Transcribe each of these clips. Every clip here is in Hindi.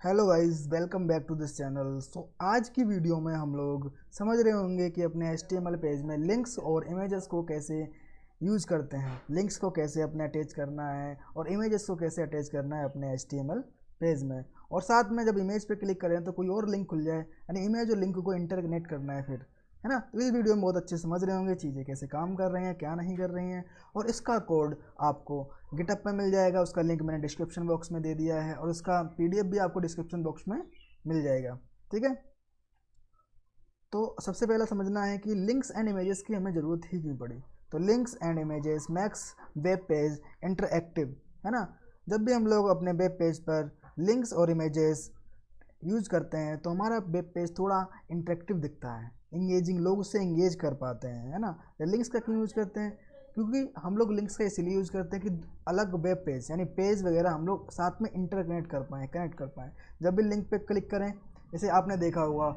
Hello guys, welcome back to this channel. आज की वीडियो में हम लोग समझ रहे होंगे कि अपने HTML पेज में लिंक्स और इमेजेस को कैसे यूज करते हैं, लिंक्स को कैसे अपने अटैच करना है और इमेजेस को कैसे अटैच करना है अपने HTML पेज में। और साथ में जब इमेज पे क्लिक करें तो कोई और लिंक खुल जाए, यानी इमेज और लिंक को इंटरकनेक्ट करना है फिर, है ना। तो इस वीडियो में बहुत अच्छे समझ रहे होंगे चीज़ें कैसे काम कर रही हैं, क्या नहीं कर रही हैं। और इसका कोड आपको गिटअप पे मिल जाएगा, उसका लिंक मैंने डिस्क्रिप्शन बॉक्स में दे दिया है और उसका PDF भी आपको डिस्क्रिप्शन बॉक्स में मिल जाएगा। ठीक है, तो सबसे पहला समझना है कि लिंक्स एंड इमेजेस की हमें ज़रूरत ही क्यों पड़ी। तो links and images max web page interactive, है ना। जब भी हम लोग अपने वेब पेज पर लिंक्स और इमेजेस यूज करते हैं तो हमारा वेब पेज थोड़ा इंटरेक्टिव दिखता है, इंगेजिंग, लोग उससे इंगेज कर पाते हैं, है ना। लिंक्स का क्यों यूज़ करते हैं? क्योंकि हम लोग लिंक्स का इसलिए यूज़ करते हैं कि अलग वेब पेज यानी पेज वगैरह हम लोग साथ में इंटरकनेक्ट कर पाएँ, कनेक्ट कर पाएँ। जब भी लिंक पे क्लिक करें, जैसे आपने देखा हुआ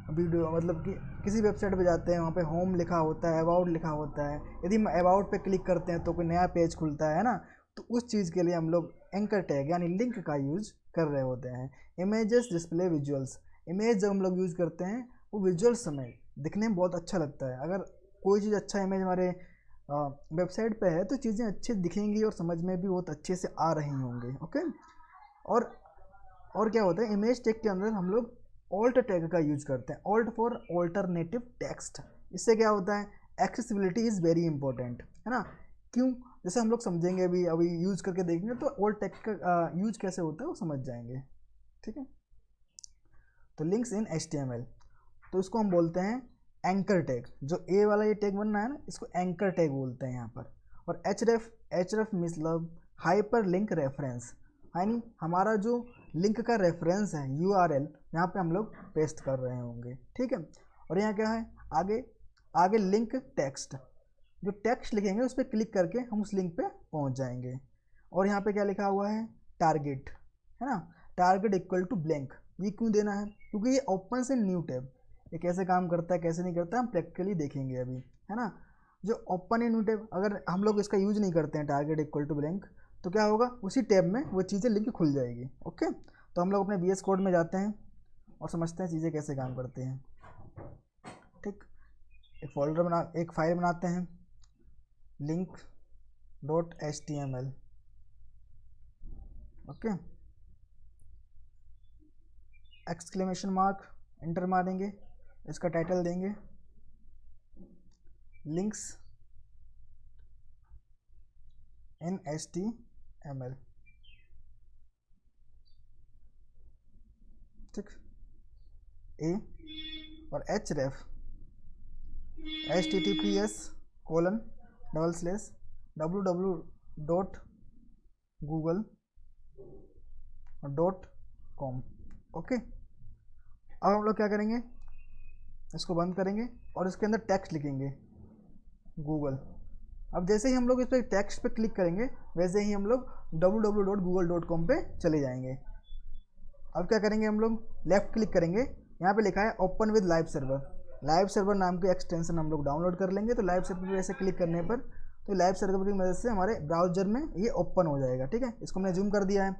वीडियो, मतलब कि किसी वेबसाइट पे जाते हैं, वहाँ पे होम लिखा होता है, अबाउट लिखा होता है। यदि हम अबाउट पे क्लिक करते हैं तो कोई नया पेज खुलता है ना। तो उस चीज़ के लिए हम लोग एंकर टैग यानी लिंक का यूज़ कर रहे होते हैं। इमेजेस डिस्प्ले विजुअल्स, इमेज जब हम लोग यूज़ करते हैं वो विजुअल्स हमें दिखने में बहुत अच्छा लगता है। अगर कोई चीज़ अच्छा इमेज हमारे वेबसाइट पे है तो चीज़ें अच्छी दिखेंगी और समझ में भी बहुत अच्छे से आ रही होंगी। ओके, और और क्या होता है, इमेज टैग के अंदर हम लोग ऑल्ट टैग का यूज करते हैं, ऑल्ट फॉर ऑल्टरनेटिव टेक्स्ट। इससे क्या होता है, एक्सेसिबिलिटी इज़ वेरी इंपॉर्टेंट, है ना। क्यों? जैसे हम लोग समझेंगे, अभी यूज करके देखेंगे तो ऑल्ट टैग का यूज कैसे होता है वो समझ जाएंगे। ठीक है, तो लिंक्स इन HTML, तो इसको हम बोलते हैं एंकर टैग। जो ए वाला ये टैग बनना है ना, इसको एंकर टैग बोलते हैं यहाँ पर। और एच रेफ मतलब हाइपर लिंक रेफरेंस, यानी हमारा जो लिंक का रेफरेंस है URL, यहाँ पे हम लोग पेस्ट कर रहे होंगे। ठीक है, और यहाँ क्या है, आगे आगे लिंक टेक्स्ट, जो टेक्स्ट लिखेंगे उस पर क्लिक करके हम उस लिंक पे पहुँच जाएंगे। और यहाँ पे क्या लिखा हुआ है, टारगेट, है ना। टारगेट इक्वल टू ब्लैंक, ये क्यों देना है? क्योंकि ये ओपन से न्यू टैब, ये कैसे काम करता है कैसे नहीं करता हम प्रैक्टिकली देखेंगे अभी, है ना। जो ओपन ए न्यू टैब, अगर हम लोग इसका यूज नहीं करते हैं टारगेट इक्वल टू ब्लैंक, तो क्या होगा, उसी टैब में वो चीज़ें लिंक खुल जाएगी। ओके, तो हम लोग अपने VS कोड में जाते हैं और समझते हैं चीज़ें कैसे काम करती हैं। ठीक, एक फाइल बनाते हैं, link .html। Okay, exclamation mark enter मारेंगे, इसका टाइटल देंगे लिंक्स इन HTML। ठीक, ए और https://www.google.com। ओके, अब हम लोग क्या करेंगे, इसको बंद करेंगे और इसके अंदर टेक्स्ट लिखेंगे गूगल। अब जैसे ही हम लोग इस पर टेक्स्ट पे क्लिक करेंगे वैसे ही हम लोग www.google.com पे चले जाएंगे। अब क्या करेंगे, हम लोग लेफ्ट क्लिक करेंगे, यहाँ पे लिखा है open with live server. Live server नाम की एक्सटेंशन हम लोग डाउनलोड कर लेंगे। तो लाइव सर्वर पे ऐसे क्लिक करने पर तो लाइव सर्वर की मदद से हमारे ब्राउजर में ये ओपन हो जाएगा। ठीक है, इसको हमने जूम कर दिया है,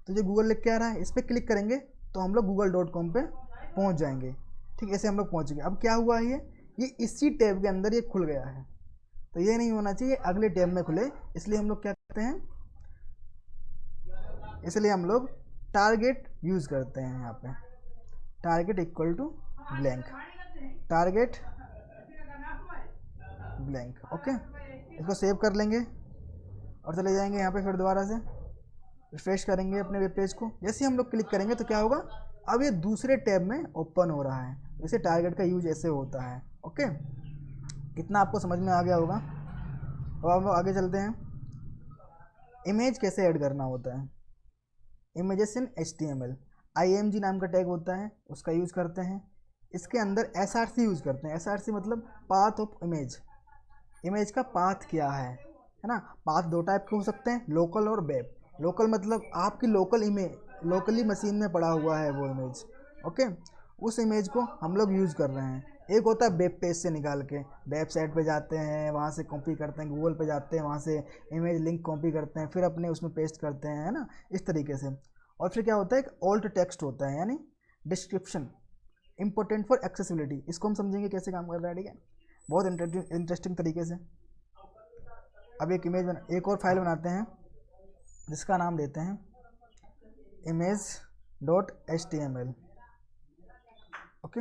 तो जो गूगल लिख के आ रहा है इस पर क्लिक करेंगे तो हम लोग google.com पे पहुँच जाएंगे। ठीक, ऐसे हम लोग पहुँच गए। अब क्या हुआ है, ये इसी टैब के अंदर ये खुल गया है, तो ये नहीं होना चाहिए, अगले टैब में खुले। इसलिए हम लोग क्या करते हैं, इसलिए हम लोग टारगेट यूज़ करते हैं यहाँ पे, target equal to blank, target blank. Okay, इसको सेव कर लेंगे और चले जाएंगे यहाँ पे, फिर दोबारा से रिफ्रेश करेंगे अपने वेब पेज को। जैसे ही हम लोग क्लिक करेंगे तो क्या होगा, अब ये दूसरे टैब में ओपन हो रहा है। इसे टारगेट का यूज ऐसे होता है। ओके, कितना आपको समझ में आ गया होगा। अब हम लोग आगे चलते हैं, इमेज कैसे ऐड करना होता है। इमेजेस इन HTML, IMG नाम का टैग होता है, उसका यूज़ करते हैं। इसके अंदर SRC यूज़ करते हैं। SRC मतलब पाथ ऑफ इमेज, इमेज का पाथ क्या है ना। पाथ दो टाइप के हो सकते हैं, लोकल और वेब। लोकल मतलब आपकी लोकल इमेज, लोकली मशीन में पड़ा हुआ है वो इमेज। ओके, उस इमेज को हम लोग यूज़ कर रहे हैं। एक होता है वेब पेज से निकाल के, वेबसाइट पे जाते हैं, वहाँ से कॉपी करते हैं, गूगल पे जाते हैं, वहाँ से इमेज लिंक कॉपी करते हैं, फिर अपने उसमें पेस्ट करते हैं, है ना, इस तरीके से। और फिर क्या होता है, एक ऑल्ट टेक्स्ट होता है यानी डिस्क्रिप्शन, इंपॉर्टेंट फॉर एक्सेसिबिलिटी। इसको हम समझेंगे कैसे काम कर रहा है, ठीक है, बहुत इंटरेस्टिंग तरीके से। अब एक और फाइल बनाते हैं जिसका नाम देते हैं image.html। ओके,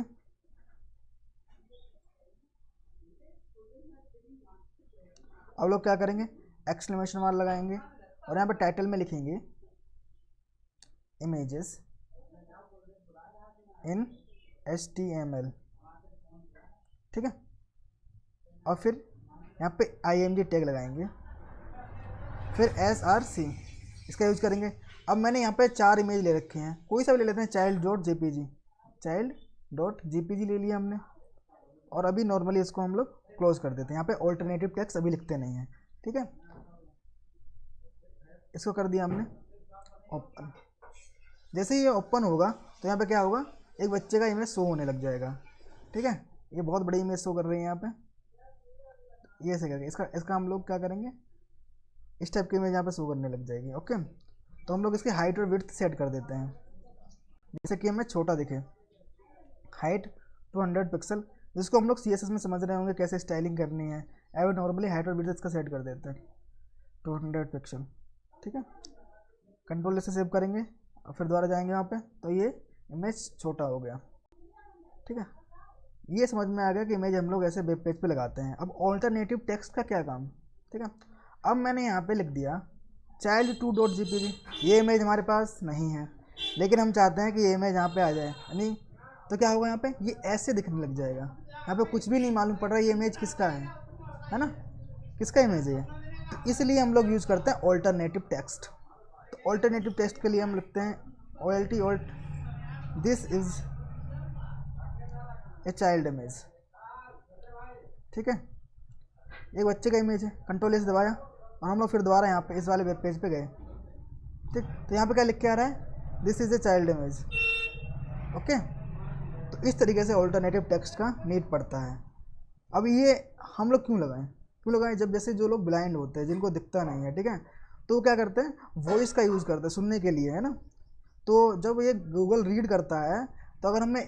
अब लोग क्या करेंगे, एक्सक्लेमेशन मार्क लगाएंगे और यहाँ पे टाइटल में लिखेंगे इमेजेस इन HTML, ठीक है। और फिर यहाँ पे img टैग लगाएंगे, फिर src इसका यूज करेंगे। अब मैंने यहाँ पे 4 इमेज ले रखे हैं, कोई सा भी ले लेते हैं, child.jpg ले लिया हमने। और अभी नॉर्मली इसको हम लोग क्लोज कर देते हैं, यहाँ पे ऑल्टरनेटिव टेक्स्ट अभी लिखते नहीं हैं, ठीक है। इसको कर दिया हमने ओपन। जैसे ही ये ओपन होगा तो यहाँ पे क्या होगा, एक बच्चे का इमेज शो होने लग जाएगा, ठीक है। ये बहुत बड़ी इमेज शो कर रही है यहाँ पे, ये ऐसे करके इसका हम लोग क्या करेंगे, इस टाइप की इमेज यहाँ पे शो करने लग जाएगी। ओके, तो हम लोग इसकी हाइट और विड्थ सेट कर देते हैं, जैसे कि हमें छोटा दिखे। हाइट 200 पिक्सल, जिसको हम लोग CSS में समझ रहे होंगे कैसे स्टाइलिंग करनी है। एवं नॉर्मली हाइट और विड्थ इसका सेट कर देते हैं 200 पिक्सल, ठीक है। कंट्रोल से सेव करेंगे और फिर दोबारा जाएंगे वहाँ पे, तो ये इमेज छोटा हो गया, ठीक है। ये समझ में आ गया कि इमेज हम लोग ऐसे वेब पेज पे लगाते हैं। अब ऑल्टरनेटिव टेक्स्ट का क्या काम, ठीक है। अब मैंने यहाँ पे लिख दिया child2.jpg, ये इमेज हमारे पास नहीं है, लेकिन हम चाहते हैं कि ये इमेज यहाँ पे आ जाए, यानी तो क्या होगा, यहाँ पे ये ऐसे दिखने लग जाएगा। यहाँ पे कुछ भी नहीं मालूम पड़ रहा ये इमेज किसका है ना, किसका इमेज है ये। तो इसलिए हम लोग यूज़ करते हैं ऑल्टरनेटिव टेक्स्ट। तो ऑल्टरनेटिव टेक्स्ट के लिए हम लिखते हैं OLT this is a child image, ठीक है। एक बच्चे का इमेज है, कंट्रोल से दबाया और हम लोग फिर दोबारा यहाँ पे इस वाले वेब पेज पे गए, ठीक। तो यहाँ पे क्या लिख के आ रहा है, this is a child image. Okay, तो इस तरीके से ऑल्टरनेटिव टेक्स्ट का नीड पड़ता है। अब ये हम लोग क्यों लगाएं, जब जैसे जो लोग ब्लाइंड होते हैं, जिनको दिखता नहीं है, ठीक है, तो वो क्या करते हैं, वॉइस का यूज़ करते हैं सुनने के लिए, है ना। तो जब ये गूगल रीड करता है, तो अगर हमने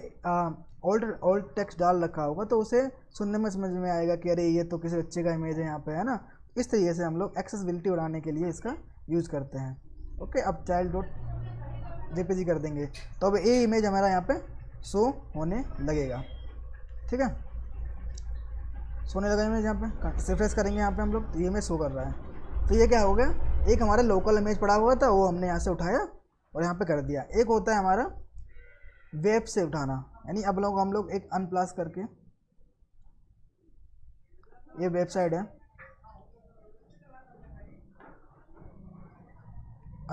ऑल्ट टेक्स्ट डाल रखा होगा तो उसे सुनने में समझ में आएगा कि अरे ये तो किसी बच्चे का इमेज है यहाँ पे, है ना। इस तरीके से हम लोग एक्सेसिबिलिटी बढ़ाने के लिए इसका यूज़ करते हैं। ओके, अब child.jpg कर देंगे तो अब ये इमेज हमारा यहाँ पे शो होने लगेगा, ठीक है। सोने लगा इमेज, यहाँ पे रिफ्रेश करेंगे, यहाँ पे हम लोग ये इमेज शो कर रहा है। तो ये क्या हो गया, एक हमारा लोकल इमेज पड़ा हुआ था वो हमने यहाँ से उठाया और यहाँ पे कर दिया। एक होता है हमारा वेब से उठाना, यानी अब लोग हम लोग एक अनप्लस करके, ये वेबसाइट है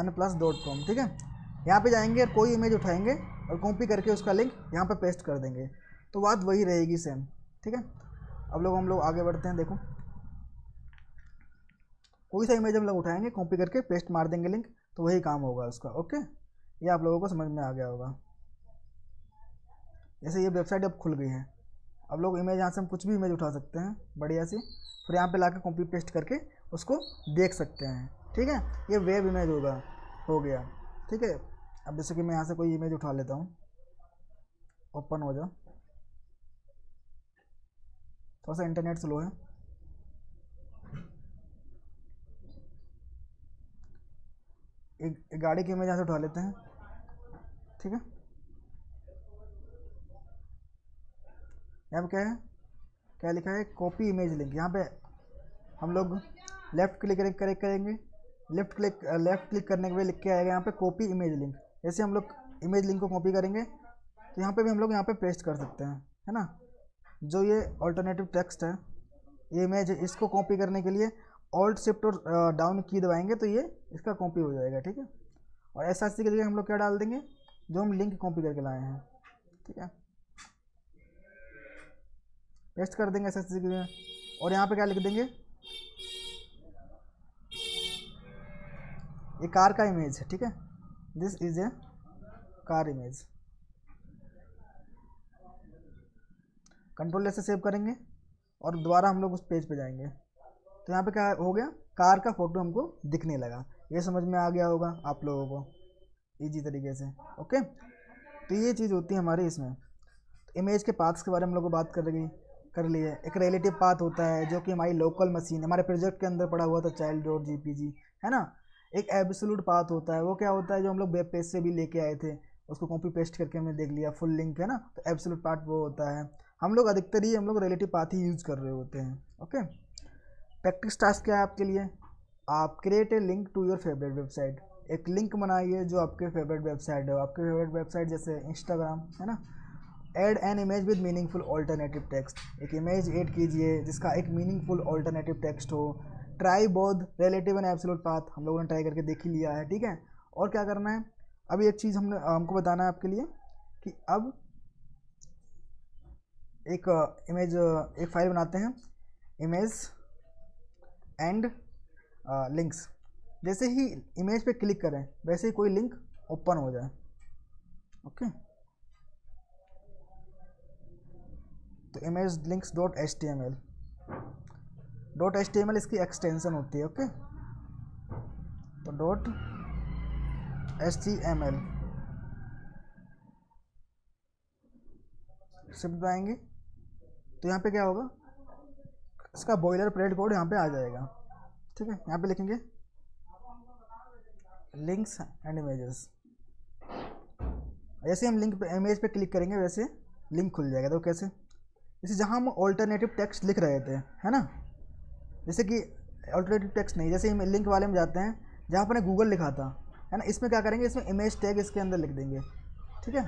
unplus.com, ठीक है। यहाँ पे जाएंगे और कोई इमेज उठाएंगे और कॉपी करके उसका लिंक यहाँ पे पेस्ट कर देंगे, तो बात वही रहेगी सेम, ठीक है। अब हम लोग आगे बढ़ते हैं। देखो, कोई सा इमेज हम लोग उठाएंगे, कॉपी करके पेस्ट मार देंगे लिंक, तो वही काम होगा उसका। ओके, ये आप लोगों को समझ में आ गया होगा। जैसे ये वेबसाइट अब खुल गई है, अब लोग इमेज यहाँ से हम कुछ भी इमेज उठा सकते हैं बढ़िया सी, फिर यहाँ पे लाके कॉपी पेस्ट करके उसको देख सकते हैं, ठीक है। ये वेब इमेज हो गया, ठीक है। अब जैसे कि मैं यहाँ से कोई इमेज उठा लेता हूँ, ओपन हो जाओ, थोड़ा सा इंटरनेट स्लो है। एक गाड़ी की इमेज यहाँ से उठा लेते हैं, ठीक है। यहाँ पे क्या लिखा है, कॉपी इमेज लिंक। यहाँ पे हम लोग लेफ्ट क्लिक करेंगे, लेफ्ट क्लिक करने के बाद लिख के आएगा यहाँ पे कॉपी इमेज लिंक। जैसे हम लोग इमेज लिंक को कॉपी करेंगे तो यहाँ पे भी हम लोग यहाँ पे पेस्ट कर सकते हैं, है ना। जो ये ऑल्टरनेटिव टेक्स्ट है, ये इमेज है, इसको कॉपी करने के लिए ऑल्ट शिफ्ट और डाउन की दबाएंगे तो ये इसका कॉपी हो जाएगा, ठीक है। और SRC के लिए हम लोग क्या डाल देंगे, जो हम लिंक कॉपी करके लाए हैं, ठीक है, पेस्ट कर देंगे SRC के लिए। और यहाँ पे क्या लिख देंगे, ये कार का इमेज है, ठीक है, this is a car image. Control से सेव करेंगे और दोबारा हम लोग उस पेज पे जाएंगे, तो यहाँ पे क्या हो गया, कार का फोटो हमको दिखने लगा। ये समझ में आ गया होगा आप लोगों को, ईजी तरीके से। ओके, तो ये चीज़ होती है हमारी इसमें। तो इमेज के पाथ्स के बारे में हम लोग बात कर लिए। एक रिलेटिव पाथ होता है जो कि हमारी लोकल मशीन, हमारे प्रोजेक्ट के अंदर पड़ा हुआ था child.jpg, है ना। एक एब्सोल्यूट पाथ होता है, वो क्या होता है, जो हम लोग वेब पेज से भी लेके आए थे, उसको कॉपी पेस्ट करके हमने देख लिया, फुल लिंक है ना। तो एब्सोल्यूट पाथ वो होता है। हम लोग अधिकतर ही रिलेटिव पाथ ही यूज़ कर रहे होते हैं। ओके, प्रैक्टिस टास्क क्या है आपके लिए, आप create a link to your favourite website. एक लिंक बनाइए जो आपके फेवरेट वेबसाइट है। आपके फेवरेट वेबसाइट जैसे इंस्टाग्राम है ना। Add an image with meaningful alternative text. एक इमेज ऐड कीजिए जिसका एक मीनिंगफुल ऑल्टरनेटिव टेक्स्ट हो। Try both relative and absolute path, हम लोगों ने ट्राई करके देख ही लिया है, ठीक है। और क्या करना है, अभी एक चीज़ हमको बताना है आपके लिए कि अब एक इमेज एक फाइल बनाते हैं, इमेज एंड लिंक्स। जैसे ही इमेज पे क्लिक करें वैसे ही कोई लिंक ओपन हो जाए। ओके, तो इमेज लिंक्स .html इसकी एक्सटेंशन होती है। ओके, तो .html शिफ्ट आएंगे तो यहाँ पे क्या होगा, इसका बॉयलर प्लेट कोड यहाँ पे आ जाएगा, ठीक है। यहाँ पे लिखेंगे लिंक्स एंड इमेजेस। जैसे हम लिंक पे इमेज पे क्लिक करेंगे वैसे लिंक खुल जाएगा। तो कैसे, जैसे जहाँ हम ऑल्टरनेटिव टेक्स्ट लिख रहे थे, है ना, जैसे कि ऑल्टरनेटिव टेक्स्ट नहीं, जैसे हम लिंक वाले में जाते हैं जहाँ पर गूगल लिखा था, है ना, इसमें क्या करेंगे, इसमें इमेज टैग इसके अंदर लिख देंगे, ठीक है।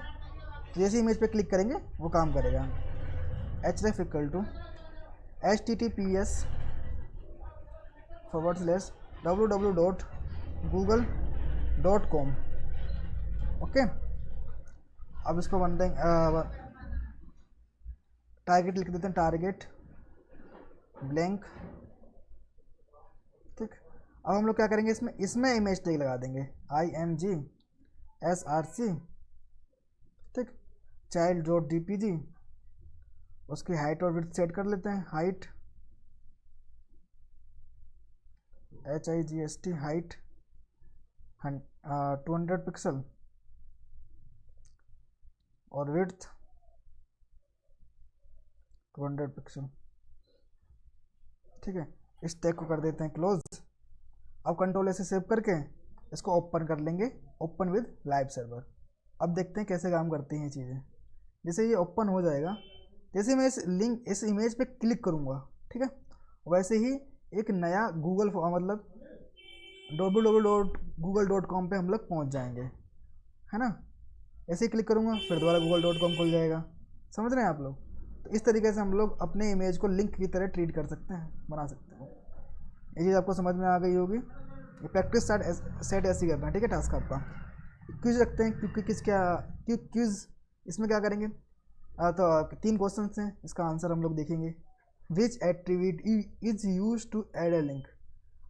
तो जैसे इमेज पे क्लिक करेंगे वो काम करेगा। href equal to https://www.google.com। Okay, अब इसको वन देंगे, टारगेट लिख देते हैं, टारगेट ब्लैंक, ठीक। अब हम लोग क्या करेंगे, इसमें इमेज टैग लगा देंगे imgsrc, ठीक। child.jpg, उसकी हाइट और विड्थ सेट कर लेते हैं। हाइट HIGST हाइट 200 पिक्सल और विड्थ 200 पिक्सल, ठीक है। इस टैग को कर देते हैं क्लोज। अब कंट्रोल ऐसे सेव करके इसको ओपन कर लेंगे, ओपन विद लाइव सर्वर। अब देखते हैं कैसे काम करती हैं ये चीज़ें। जैसे ये ओपन हो जाएगा, जैसे मैं इस इमेज पे क्लिक करूँगा, ठीक है, वैसे ही एक नया गूगल मतलब www.google.com पे हम लोग पहुँच जाएंगे, है ना। ऐसे ही क्लिक करूँगा फिर दोबारा google.com खुल जाएगा। समझ रहे हैं आप लोग। तो इस तरीके से हम लोग अपने इमेज को लिंक की तरह ट्रीट कर सकते हैं, बना सकते हैं। ये चीज़ आपको समझ में आ गई होगी। ये प्रैक्टिस सेट ऐसे ही करना है, ठीक है। टास्क आपका क्विज रखते हैं, क्योंकि क्विज इसमें क्या करेंगे, तो 3 क्वेश्चन हैं, इसका आंसर हम लोग देखेंगे। Which attribute is use to add a link.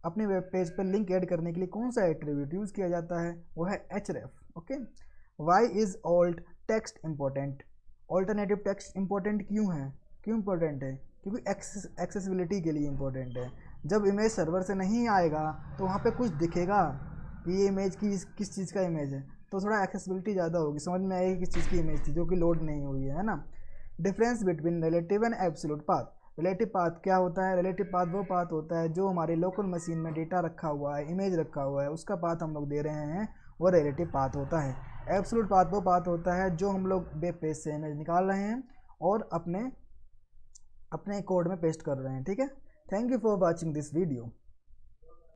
अपने वेब पेज पर लिंक ऐड करने के लिए कौन सा एट्रीब्यूट यूज़ किया जाता है, वो है href। Okay, why is alt text important. Alternative text important क्यों है, क्यों इम्पोर्टेंट है, क्योंकि एक्सेसिबिलिटी के लिए इम्पोर्टेंट है। जब इमेज सर्वर से नहीं आएगा तो वहाँ पे कुछ दिखेगा कि ये इमेज किस चीज़ का इमेज है, तो थोड़ा एक्सेसिबिलिटी ज़्यादा होगी, समझ में आएगी किस चीज़ की इमेज थी जो कि लोड नहीं हुई है ना। Difference between relative and absolute path. Relative path क्या होता है, रिलेटिव पाथ वो पाथ होता है जो हमारे लोकल मशीन में डेटा रखा हुआ है, इमेज रखा हुआ है, उसका पाथ हम लोग दे रहे हैं, वो रिलेटिव पाथ होता है। एब्सोल्यूट पाथ वो पाथ होता है जो हम लोग वेब पेज से इमेज निकाल रहे हैं और अपने कोड में पेस्ट कर रहे हैं, ठीक है। Thank you for watching this video.